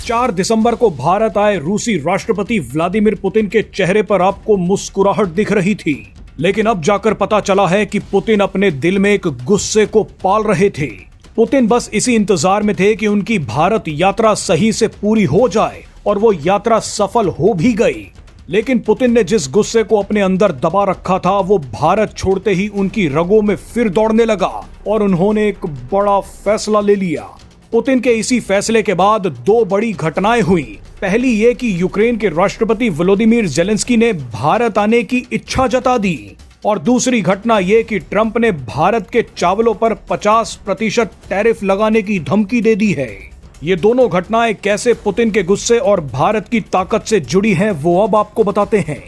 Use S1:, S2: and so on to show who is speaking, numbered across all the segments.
S1: 4 दिसंबर को भारत आए रूसी राष्ट्रपति व्लादिमीर पुतिन के चेहरे पर आपको मुस्कुराहट दिख रही थी, लेकिन अब जाकर पता चला है कि पुतिन अपने दिल में एक गुस्से को पाल रहे थे। पुतिन बस इसी इंतजार में थे कि उनकी भारत यात्रा सही से पूरी हो जाए, और वो यात्रा सफल हो भी गई। लेकिन पुतिन ने जिस गुस्से को अपने अंदर दबा रखा था, वो भारत छोड़ते ही उनकी रगों में फिर दौड़ने लगा और उन्होंने एक बड़ा फैसला ले लिया। पुतिन के इसी फैसले के बाद 2 बड़ी घटनाएं हुई। पहली ये कि यूक्रेन के राष्ट्रपति वोलोदिमीर ज़ेलेंस्की ने भारत आने की इच्छा जता दी, और दूसरी घटना ये कि ट्रंप ने भारत के चावलों पर 50% टैरिफ लगाने की धमकी दे दी है। ये दोनों घटनाएं कैसे पुतिन के गुस्से और भारत की ताकत से जुड़ी हैं, वो अब आपको बताते हैं।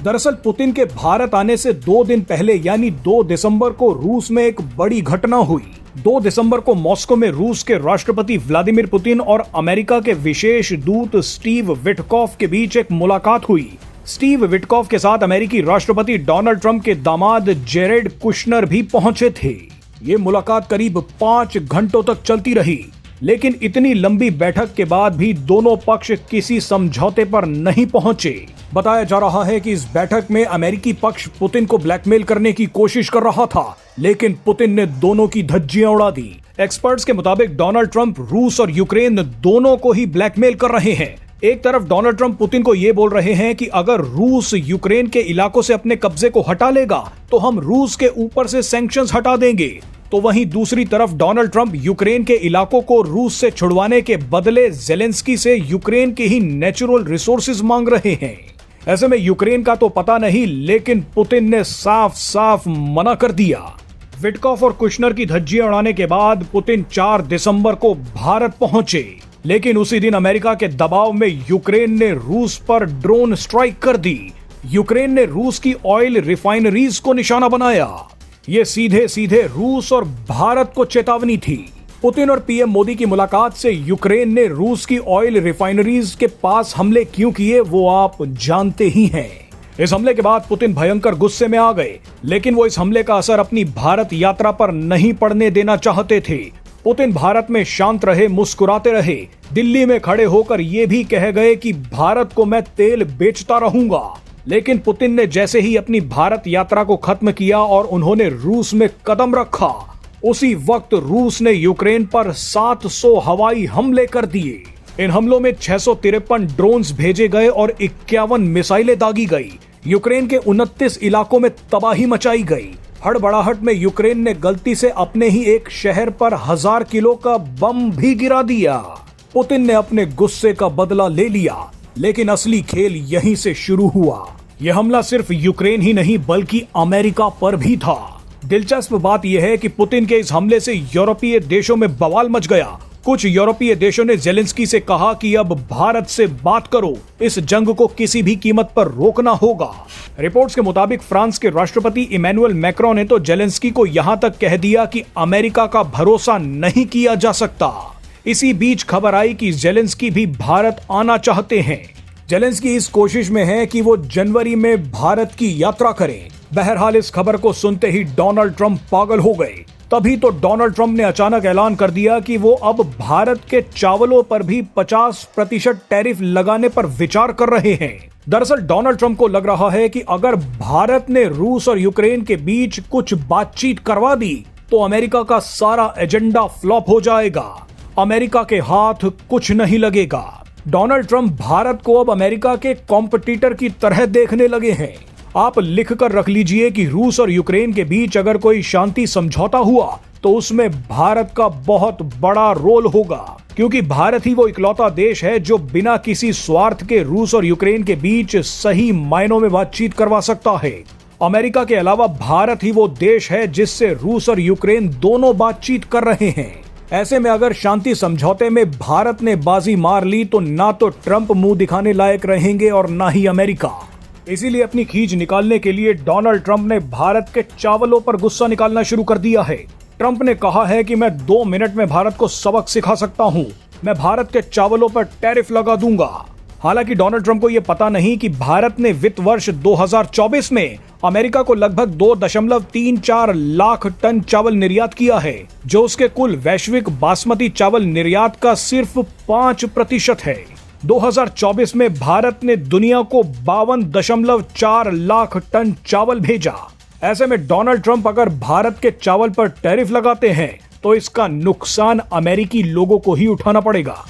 S1: दरअसल पुतिन के भारत आने से 2 दिन पहले यानी 2 दिसंबर को रूस में एक बड़ी घटना हुई। 2 दिसंबर को मॉस्को में रूस के राष्ट्रपति व्लादिमीर पुतिन और अमेरिका के विशेष दूत स्टीव विटकॉफ के बीच एक मुलाकात हुई। स्टीव विटकॉफ के साथ अमेरिकी राष्ट्रपति डोनाल्ड ट्रंप के दामाद जेरेड कुशनर भी पहुंचे थे। ये मुलाकात करीब 5 घंटों तक चलती रही, लेकिन इतनी लंबी बैठक के बाद भी दोनों पक्ष किसी समझौते पर नहीं पहुंचे। बताया जा रहा है कि इस बैठक में अमेरिकी पक्ष पुतिन को ब्लैकमेल करने की कोशिश कर रहा था, लेकिन पुतिन ने दोनों की धज्जियां उड़ा दी। एक्सपर्ट्स के मुताबिक डोनाल्ड ट्रंप रूस और यूक्रेन दोनों को ही ब्लैकमेल कर रहे हैं। एक तरफ डोनाल्ड ट्रंप पुतिन को ये बोल रहे हैं कि अगर रूस यूक्रेन के इलाकों से अपने कब्जे को हटा लेगा तो हम रूस के ऊपर से सैंक्शंस हटा देंगे, तो वहीं दूसरी तरफ डोनाल्ड ट्रंप यूक्रेन के इलाकों को रूस से छुड़वाने के बदले ज़ेलेंस्की से यूक्रेन के ही नेचुरल रिसोर्सेज मांग रहे हैं। ऐसे में यूक्रेन का तो पता नहीं, लेकिन पुतिन ने साफ साफ मना कर दिया। विटकॉफ और कुशनर की धज्जियां उड़ाने के बाद पुतिन 4 दिसंबर को भारत पहुंचे, लेकिन उसी दिन अमेरिका के दबाव में यूक्रेन ने रूस पर ड्रोन स्ट्राइक कर दी। यूक्रेन ने रूस की ऑयल रिफाइनरीज को निशाना बनाया। ये सीधे सीधे रूस और भारत को चेतावनी थी। पुतिन और पीएम मोदी की मुलाकात से यूक्रेन ने रूस की ऑयल रिफाइनरीज के पास हमले क्यों किए, वो आप जानते ही हैं। इस हमले के बाद पुतिन भयंकर गुस्से में आ गए, लेकिन वो इस हमले का असर अपनी भारत यात्रा पर नहीं पड़ने देना चाहते थे। पुतिन भारत में शांत रहे, मुस्कुराते रहे। दिल्ली में खड़े होकर ये भी कह गए कि भारत को मैं तेल बेचता रहूंगा। लेकिन पुतिन ने जैसे ही अपनी भारत यात्रा को खत्म किया और उन्होंने रूस में कदम रखा, उसी वक्त रूस ने यूक्रेन पर 700 हवाई हमले कर दिए। इन हमलों में 653 ड्रोन्स भेजे गए और 51 मिसाइलें दागी गई। यूक्रेन के 29 इलाकों में तबाही मचाई गई। हड़बड़ाहट में यूक्रेन ने गलती से अपने ही एक शहर पर 1000 किलो का बम भी गिरा दिया। पुतिन ने अपने गुस्से का बदला ले लिया, लेकिन असली खेल यहीं से शुरू हुआ। यह हमला सिर्फ यूक्रेन ही नहीं बल्कि अमेरिका पर भी था। दिलचस्प बात यह है कि पुतिन के इस हमले से यूरोपीय देशों में बवाल मच गया। कुछ यूरोपीय देशों ने ज़ेलेंस्की से कहा कि अब भारत से बात करो, इस जंग को किसी भी कीमत पर रोकना होगा। रिपोर्ट्स के मुताबिक फ्रांस के राष्ट्रपति इमैनुअल मैक्रों ने तो ज़ेलेंस्की को यहां तक कह दिया कि अमेरिका का भरोसा नहीं किया जा सकता। इसी बीच खबर आई कि ज़ेलेंस्की भी भारत आना चाहते हैं। ज़ेलेंस्की इस कोशिश में है कि वो जनवरी में भारत की यात्रा करें। बहरहाल इस खबर को सुनते ही डोनाल्ड ट्रंप पागल हो गए। तभी तो डोनाल्ड ट्रंप ने अचानक ऐलान कर दिया कि वो अब भारत के चावलों पर भी 50% टैरिफ लगाने पर विचार कर रहे हैं। दरअसल डोनाल्ड ट्रंप को लग रहा है कि अगर भारत ने रूस और यूक्रेन के बीच कुछ बातचीत करवा दी तो अमेरिका का सारा एजेंडा फ्लॉप हो जाएगा। अमेरिका के हाथ कुछ नहीं लगेगा। डोनाल्ड ट्रंप भारत को अब अमेरिका के कॉम्पिटिटर की तरह देखने लगे हैं। आप लिख कर रख लीजिए कि रूस और यूक्रेन के बीच अगर कोई शांति समझौता हुआ तो उसमें भारत का बहुत बड़ा रोल होगा, क्योंकि भारत ही वो इकलौता देश है जो बिना किसी स्वार्थ के रूस और यूक्रेन के बीच सही मायनों में बातचीत करवा सकता है। अमेरिका के अलावा भारत ही वो देश है जिससे रूस और यूक्रेन दोनों बातचीत कर रहे हैं। ऐसे में अगर शांति समझौते में भारत ने बाजी मार ली तो ना तो ट्रंप मुंह दिखाने लायक रहेंगे और ना ही अमेरिका। इसीलिए अपनी खींच निकालने के लिए डोनाल्ड ट्रंप ने भारत के चावलों पर गुस्सा निकालना शुरू कर दिया है। ट्रंप ने कहा है कि मैं 2 मिनट में भारत को सबक सिखा सकता हूं। मैं भारत के चावलों पर टैरिफ लगा दूंगा। हालांकि डोनाल्ड ट्रंप को यह पता नहीं कि भारत ने वित्त वर्ष 2024 में अमेरिका को लगभग 2.34 लाख टन चावल निर्यात किया है, जो उसके कुल वैश्विक बासमती चावल निर्यात का सिर्फ 5% है। 2024 में भारत ने दुनिया को 52.4 लाख टन चावल भेजा। ऐसे में डोनाल्ड ट्रंप अगर भारत के चावल पर टैरिफ लगाते हैं तो इसका नुकसान अमेरिकी लोगों को ही उठाना पड़ेगा।